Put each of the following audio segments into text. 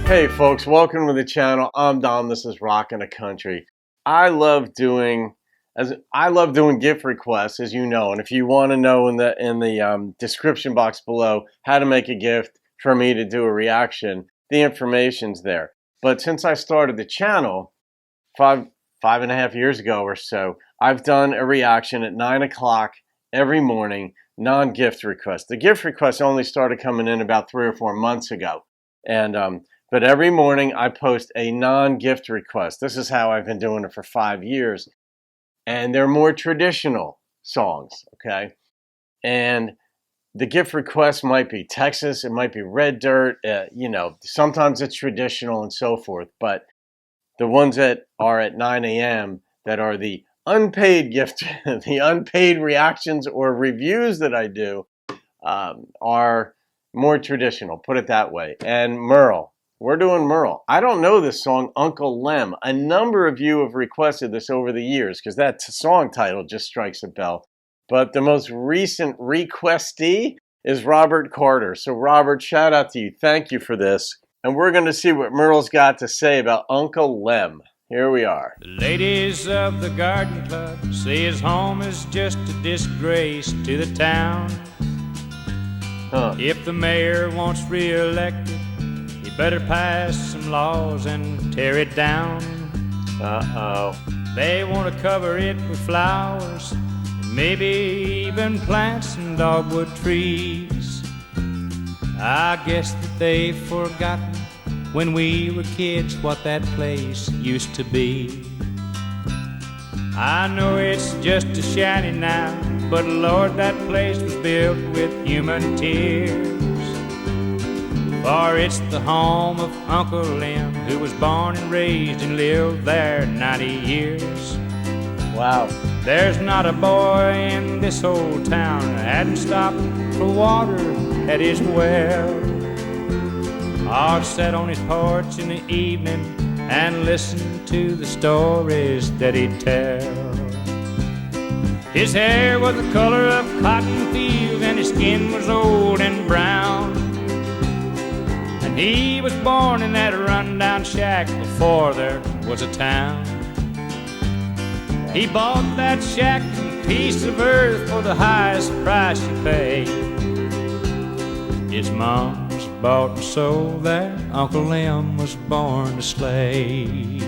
Hey folks, welcome to the channel. I'm Dom. This is Rockin' the Country. I love doing gift requests, as you know. And if you want to know in the description box below how to make a gift for me to do a reaction, the information's there. But since I started the channel five and a half years ago or so, I've done a reaction at 9 o'clock every morning, non-gift requests. The gift requests only started coming in about 3 or 4 months ago, but every morning I post a non-gift request. This is how I've been doing it for 5 years. And they're more traditional songs, okay? And the gift request might be Texas, it might be Red Dirt, sometimes it's traditional and so forth. But the ones that are at 9 a.m. that are the unpaid gift, the unpaid reactions or reviews that I do are more traditional, put it that way. And Merle. We're doing Merle. I don't know this song, Uncle Lem. A number of you have requested this over the years because that song title just strikes a bell. But the most recent requestee is Robert Carter. So Robert, shout out to you. Thank you for this. And we're going to see what Merle's got to say about Uncle Lem. Here we are. The ladies of the garden club say his home is just a disgrace to the town. If the mayor wants re-elected, better pass some laws and tear it down. They want to cover it with flowers, and maybe even plant some dogwood trees. I guess that they've forgotten when we were kids what that place used to be. I know it's just a shanty now, but Lord, that place was built with human tears. For it's the home of Uncle Lem, who was born and raised and lived there 90 years. Wow. There's not a boy in this old town that hadn't stopped for water at his well, or sat on his porch in the evening and listened to the stories that he'd tell. His hair was the color of cotton fields and his skin was old and brown. He was born in that rundown shack before there was a town. He bought that shack and piece of earth for the highest price you pay. His mom was bought and sold there. Uncle Lem was born a slave.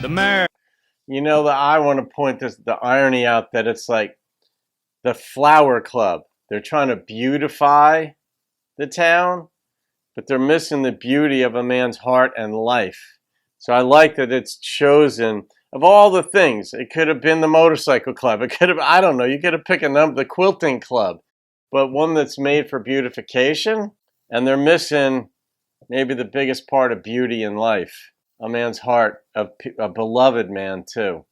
The mayor. You know, I want to point the irony out that it's like the Flower Club. They're trying to beautify the town, but they're missing the beauty of a man's heart and life. So I like that it's chosen, of all the things, it could have been the motorcycle club. It could have, I don't know, you could have picked a number, the quilting club, but one that's made for beautification, and they're missing maybe the biggest part of beauty in life, a man's heart, a beloved man too.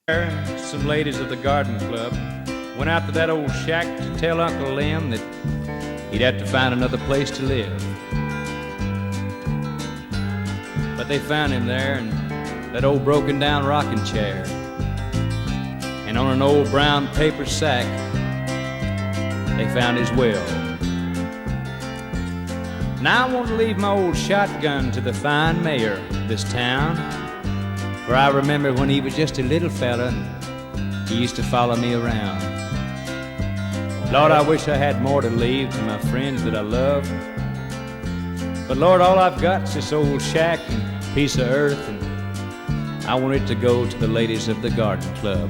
Some ladies of the garden club went out to that old shack to tell Uncle Lem that he'd have to find another place to live. But they found him there in that old broken down rocking chair, and on an old brown paper sack they found his will. Now I want to leave my old shotgun to the fine mayor of this town, where I remember when he was just a little fella and he used to follow me around. Lord, I wish I had more to leave to my friends that I love. But Lord, all I've got's this old shack and piece of earth, and I want it to go to the ladies of the garden club.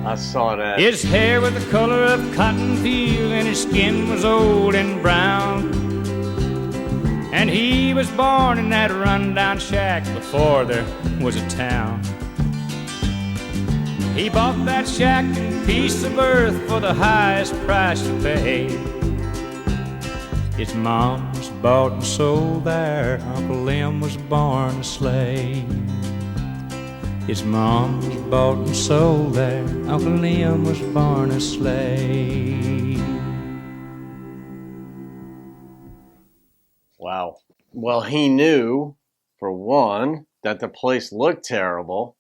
I saw that. His hair was the color of cotton field, and his skin was old and brown. And he was born in that rundown shack before there was a town. He bought that shack and piece of earth for the highest price you paid. His mom was bought and sold there. Uncle Lem was born a slave. His mom was bought and sold there. Uncle Lem was born a slave. Wow. Well, he knew, for one, that the place looked terrible.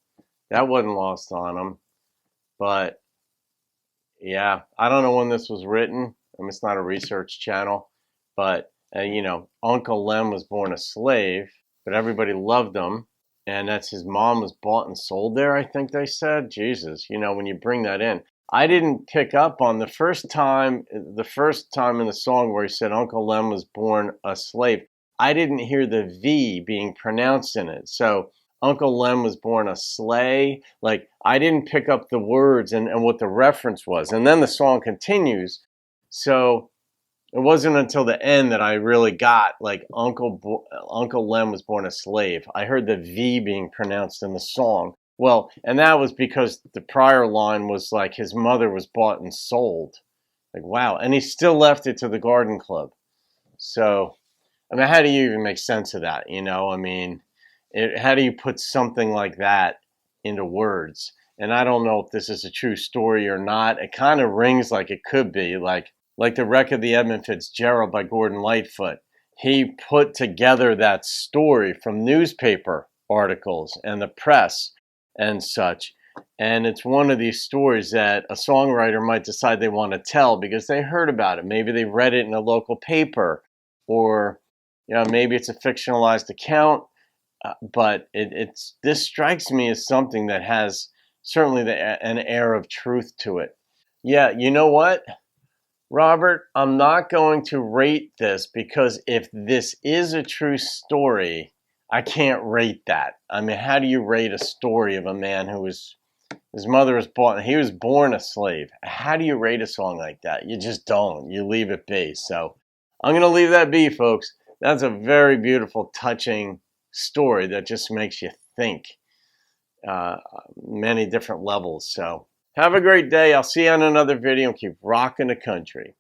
That wasn't lost on him. But, yeah, I don't know when this was written. I mean, it's not a research channel. But You know, Uncle Lem was born a slave, but everybody loved him. And that's his mom was bought and sold there, I think they said. Jesus, you know, when you bring that in. I didn't pick up on the first time in the song where he said Uncle Lem was born a slave. I didn't hear the V being pronounced in it. So Uncle Lem was born a sleigh. Like, I didn't pick up the words and what the reference was. And then the song continues. So it wasn't until the end that I really got, like, Uncle Lem was born a slave. I heard the V being pronounced in the song. Well, and that was because the prior line was like his mother was bought and sold. Like, wow. And he still left it to the garden club. So, I mean, how do you even make sense of that? You know, I mean, how do you put something like that into words? And I don't know if this is a true story or not. It kind of rings like it could be, like The Wreck of the Edmund Fitzgerald by Gordon Lightfoot. He put together that story from newspaper articles and the press and such. And it's one of these stories that a songwriter might decide they want to tell because they heard about it. Maybe they read it in a local paper, or you know, maybe it's a fictionalized account. But this strikes me as something that has certainly an air of truth to it. Yeah, you know what, Robert? I'm not going to rate this because if this is a true story, I can't rate that. I mean, how do you rate a story of a man who was, his mother was bought, he was born a slave? How do you rate a song like that? You just don't. You leave it be. So I'm going to leave that be, folks. That's a very beautiful, touching story that just makes you think many different levels. So have a great day. I'll see you on another video and keep rocking the country.